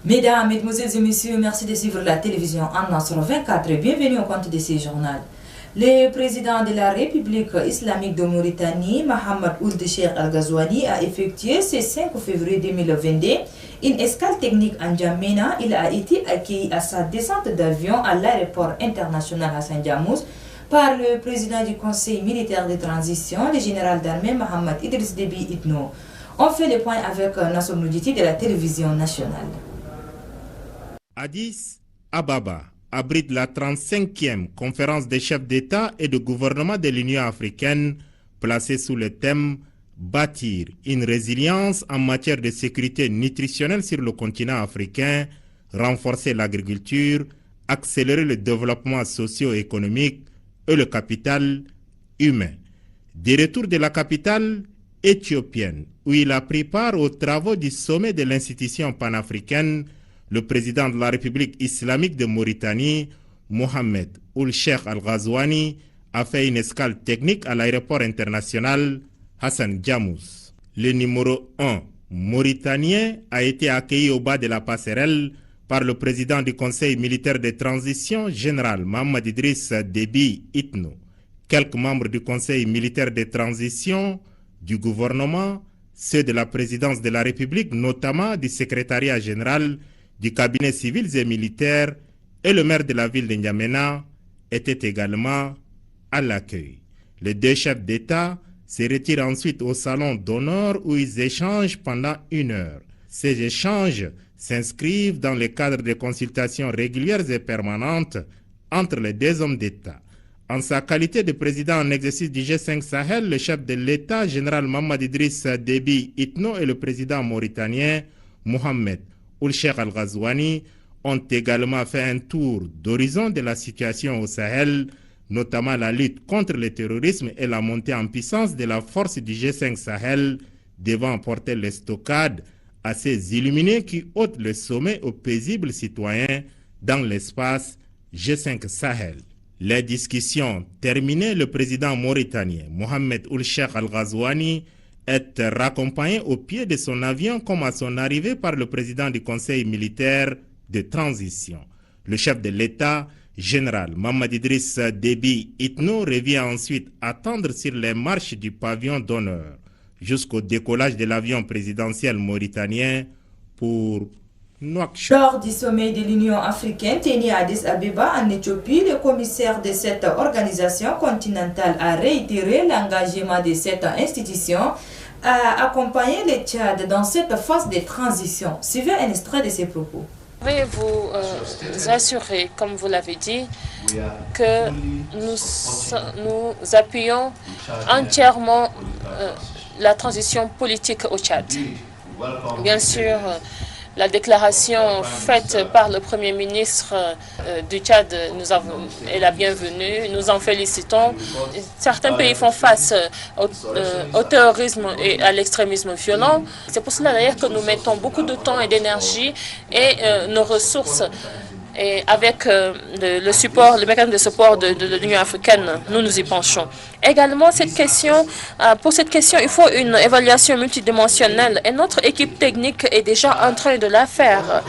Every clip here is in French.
Mesdames, Mesdemoiselles et Messieurs, merci de suivre la télévision en Nasr 24 et bienvenue au compte de ces journaux. Le président de la République islamique de Mauritanie, Mohamed Ould Cheikh Al Ghazouani, a effectué ce 5 février 2022 une escale technique en N'Djamena. Il a été accueilli à sa descente d'avion à l'aéroport international Hassan Diamouz par le président du Conseil militaire de transition, le général d'armée Mohamed Idriss Déby Itno. On fait le point avec Nasser Noudjiti de la télévision nationale. Addis Ababa abrite la 35e conférence des chefs d'État et de gouvernement de l'Union africaine placée sous le thème « Bâtir une résilience en matière de sécurité nutritionnelle sur le continent africain, renforcer l'agriculture, accélérer le développement socio-économique et le capital humain ». Des retours de la capitale éthiopienne, où il a pris part aux travaux du sommet de l'institution panafricaine, le président de la République islamique de Mauritanie, Mohamed Ould Cheikh Al Ghazouani, a fait une escale technique à l'aéroport international Hassan Diamouz. Le numéro 1 mauritanien a été accueilli au bas de la passerelle par le président du Conseil militaire de transition, général Mohamed Idriss Déby Itno. Quelques membres du Conseil militaire de transition, du gouvernement, ceux de la présidence de la République, notamment du secrétariat général, du cabinet civil et militaire et le maire de la ville de N'Djamena étaient également à l'accueil. Les deux chefs d'État se retirent ensuite au salon d'honneur où ils échangent pendant 1 heure. Ces échanges s'inscrivent dans le cadre de consultations régulières et permanentes entre les deux hommes d'État. En sa qualité de président en exercice du G5 Sahel, le chef de l'État, général Mohamed Idriss Déby Itno, et le président mauritanien Mohamed Ould Cheikh Al Ghazouani ont également fait un tour d'horizon de la situation au Sahel, notamment la lutte contre le terrorisme et la montée en puissance de la force du G5 Sahel, devant porter l'estocade à ces illuminés qui ôtent le sommet aux paisibles citoyens dans l'espace G5 Sahel. Les discussions terminées, le président mauritanien Mohamed Ould Cheikh Al Ghazouani est raccompagné au pied de son avion comme à son arrivée par le président du Conseil militaire de transition. Le chef de l'État, général Mohamed Idriss Déby Itno, revient ensuite attendre sur les marches du pavillon d'honneur jusqu'au décollage de l'avion présidentiel mauritanien pour Nouakchott. Lors du sommet de l'Union africaine tenu à Addis Abeba en Éthiopie, le commissaire de cette organisation continentale a réitéré l'engagement de cette institution à accompagner le Tchad dans cette phase de transition. Suivez un extrait de ses propos. Je vais vous assurer, comme vous l'avez dit, que nous appuyons entièrement la transition politique au Tchad. Bien sûr, la déclaration faite par le Premier ministre du Tchad est la bienvenue. Nous en félicitons. Certains pays font face au terrorisme et à l'extrémisme violent. C'est pour cela d'ailleurs que nous mettons beaucoup de temps et d'énergie et nos ressources. Et avec le support, le mécanisme de support de l'Union africaine, nous y penchons. Également, pour cette question, il faut une évaluation multidimensionnelle et notre équipe technique est déjà en train de la faire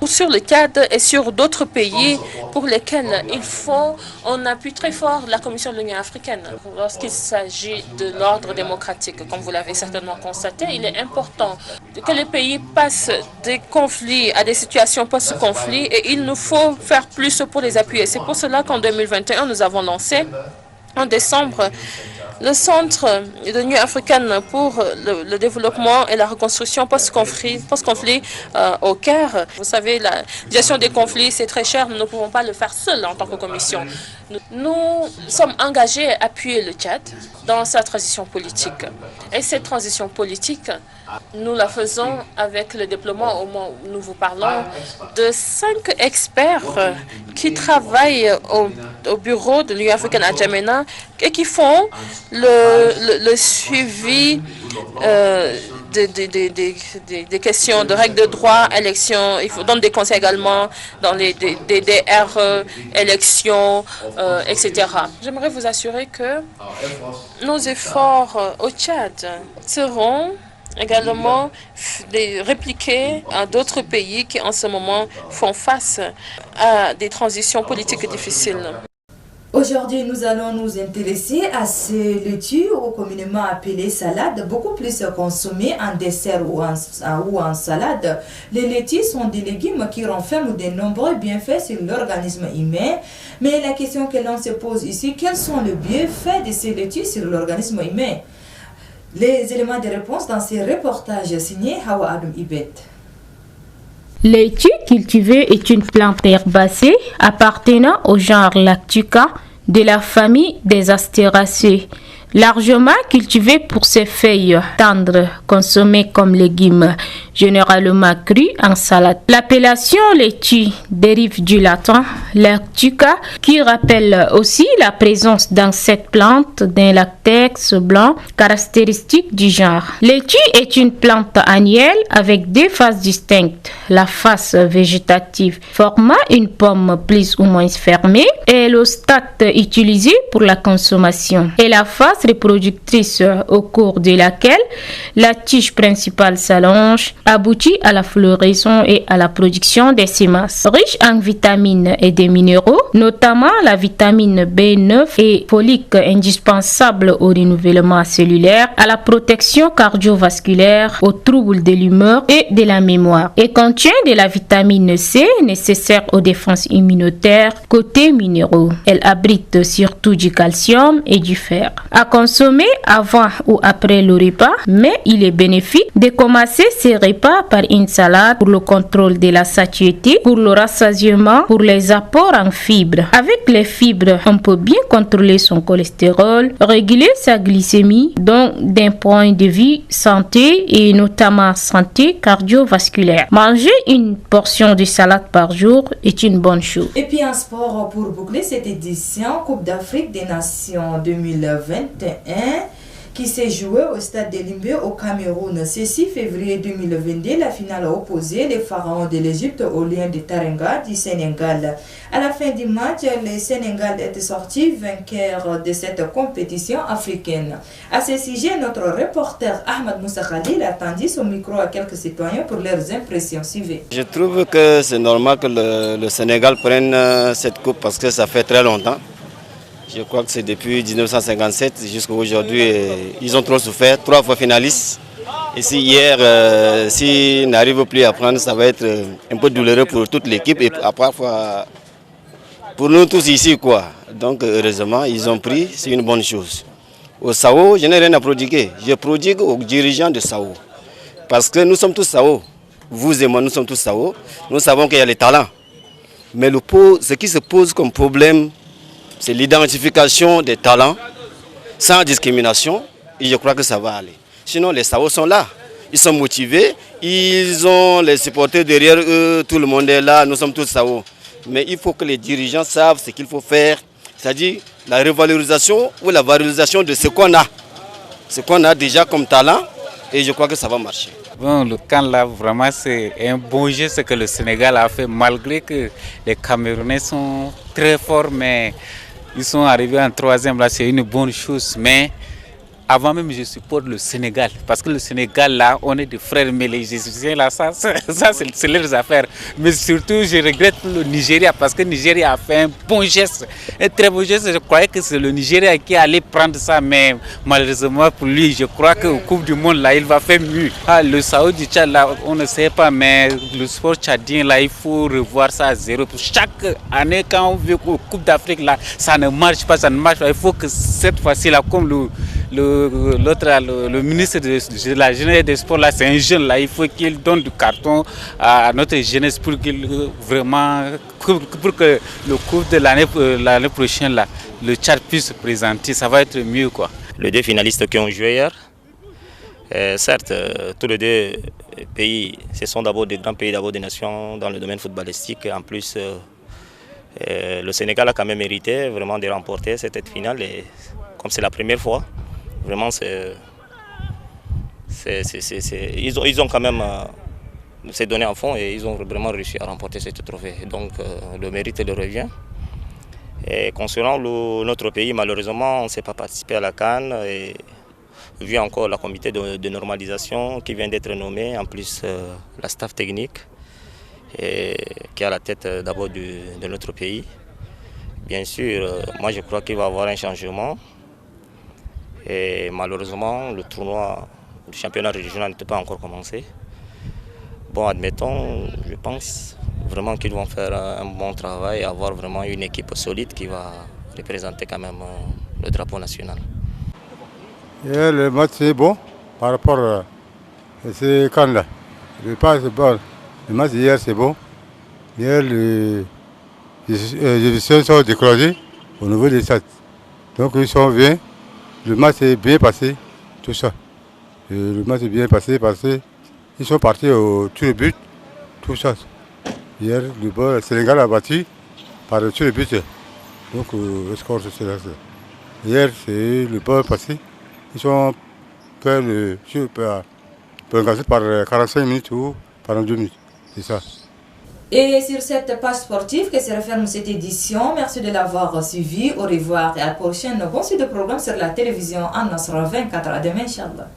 sur le Tchad et sur d'autres pays pour lesquels il faut un appui très fort de la Commission de l'Union africaine. Lorsqu'il s'agit de l'ordre démocratique, comme vous l'avez certainement constaté, il est important que les pays passent des conflits à des situations post-conflit et il nous faut faire plus pour les appuyer. C'est pour cela qu'en 2021, nous avons lancé en décembre le Centre de l'Union africaine pour le développement et la reconstruction post-conflit au Caire. Vous savez, la gestion des conflits, c'est très cher. Nous ne pouvons pas le faire seuls en tant que commission. Nous sommes engagés à appuyer le Tchad dans sa transition politique. Et cette transition politique, nous la faisons avec le déploiement, au moment où nous vous parlons, de 5 experts qui travaillent au bureau de l'Union africaine à N'Djamena et qui font le suivi des questions de règles de droit, élections. Il faut donner des conseils également dans les DDR, élections, etc. J'aimerais vous assurer que nos efforts au Tchad seront également répliquer à d'autres pays qui en ce moment font face à des transitions politiques difficiles. Aujourd'hui, nous allons nous intéresser à ces laitues, ou communément appelées salades, beaucoup plus consommées en dessert ou en salade. Les laitues sont des légumes qui renferment de nombreux bienfaits sur l'organisme humain. Mais la question que l'on se pose ici, quels sont les bienfaits de ces laitues sur l'organisme humain? Les éléments de réponse dans ces reportages signés Hawa Adam Ibet. Laitue cultivée est une plante herbacée appartenant au genre Lactuca de la famille des Astéracées, largement cultivée pour ses feuilles tendres consommées comme légumes, généralement crus en salade. L'appellation laitue dérive du latin lactuca, qui rappelle aussi la présence dans cette plante d'un latex blanc caractéristique du genre. Laitue est une plante annuelle avec deux phases distinctes. La phase végétative formant une pomme plus ou moins fermée est le stade utilisé pour la consommation, et la phase reproductrice au cours de laquelle la tige principale s'allonge aboutit à la floraison et à la production des semences. Riche en vitamines et des minéraux, notamment la vitamine B9 et folique indispensable au renouvellement cellulaire, à la protection cardiovasculaire, aux troubles de l'humeur et de la mémoire, et contient de la vitamine C nécessaire aux défenses immunitaires côté minéraux. Elle abrite surtout du calcium et du fer. À consommer avant ou après le repas, mais il est bénéfique de commencer ses repas par une salade pour le contrôle de la satiété, pour le rassasiement, pour les apports en fibres. Avec les fibres, on peut bien contrôler son cholestérol, réguler sa glycémie, donc d'un point de vue santé et notamment santé cardiovasculaire. Manger une portion de salade par jour est une bonne chose. Et puis en sport, pour boucler cette édition Coupe d'Afrique des Nations 2021 qui s'est jouée au stade de Limbe au Cameroun. Ce 6 février 2022, la finale a opposé les pharaons de l'Égypte aux Lions de Tarenga du Sénégal. À la fin du match, le Sénégal était sorti vainqueur de cette compétition africaine. À ce sujet, notre reporter Ahmed Moussa Khalil a tendu son micro à quelques citoyens pour leurs impressions. Suivez. Je trouve que c'est normal que le Sénégal prenne cette coupe parce que ça fait très longtemps. Je crois que c'est depuis 1957 jusqu'à aujourd'hui. Ils ont trop souffert, 3 fois finalistes. Et si hier, s'ils n'arrivent plus à prendre, ça va être un peu douloureux pour toute l'équipe et parfois pour nous tous ici, quoi. Donc heureusement, ils ont pris, c'est une bonne chose. Au SAO, je n'ai rien à prodiguer. Je prodigue aux dirigeants de SAO. Parce que nous sommes tous SAO. Vous et moi, nous sommes tous SAO. Nous savons qu'il y a les talents. Mais ce qui se pose comme problème, c'est l'identification des talents sans discrimination et je crois que ça va aller. Sinon les SAO sont là, ils sont motivés, ils ont les supporters derrière eux, tout le monde est là, nous sommes tous SAO. Mais il faut que les dirigeants savent ce qu'il faut faire, c'est-à-dire la revalorisation ou la valorisation de ce qu'on a déjà comme talent et je crois que ça va marcher. Bon, le camp là, vraiment, c'est un bon geste que le Sénégal a fait, malgré que les Camerounais sont très forts, mais ils sont arrivés en 3e, là, c'est une bonne chose. Mais avant même, je supporte le Sénégal, parce que le Sénégal, là, on est des frères, mais les Égyptiens, là, ça c'est leurs affaires. Mais surtout, je regrette pour le Nigeria, parce que le Nigeria a fait un bon geste, un très bon geste. Je croyais que c'est le Nigeria qui allait prendre ça, mais malheureusement pour lui, je crois qu'au Coupe du Monde, là, il va faire mieux. Le Saoudi Tchad, là, on ne sait pas, mais le sport tchadien, là, il faut revoir ça à zéro. Pour chaque année, quand on veut qu'au Coupe d'Afrique, là, ça ne marche pas, ça ne marche pas. Il faut que cette fois-ci, là, comme le ministre de la jeunesse et des sports, là, c'est un jeune, là, il faut qu'il donne du carton à notre jeunesse pour qu'il pour que le cours de l'année prochaine, là, le Tchad puisse se présenter, ça va être mieux, quoi. Les 2 finalistes qui ont joué hier, certes, tous les 2 pays, ce sont d'abord des grands pays, d'abord des nations dans le domaine footballistique. En plus, le Sénégal a quand même mérité vraiment de remporter cette finale. Et comme c'est la première fois, vraiment, ils ont quand même s'est donné en fond et ils ont vraiment réussi à remporter ce trophée. Donc le mérite leur revient. Et concernant notre pays, malheureusement, on ne s'est pas participé à la CAN. Et vu encore la comité de normalisation qui vient d'être nommé, en plus la staff technique et qui est à la tête d'abord de notre pays. Bien sûr, moi je crois qu'il va y avoir un changement et malheureusement le tournoi du championnat régional n'était pas encore commencé. Bon, admettons, je pense vraiment qu'ils vont faire un bon travail et avoir vraiment une équipe solide qui va représenter quand même le drapeau national. Et le match est bon par rapport à ce camp-là. Le match hier c'est bon. Hier les divisions sont décroisées au niveau des stades. Donc ils sont bien. Le match est bien passé, tout ça. Et le match est bien passé parce qu'ils sont partis au tir de but, tout ça. Hier, le Sénégal a battu par le tir de but. Donc le score c'est là. Hier, c'est le ball passé. Ils sont fait le jeu par 45 minutes ou 42 minutes. C'est ça. Et sur cette page sportive que se referme cette édition, merci de l'avoir suivi. Au revoir et à la prochaine. Bon suite de programme sur la télévision en Nasra 24 à demain, Inch'Allah.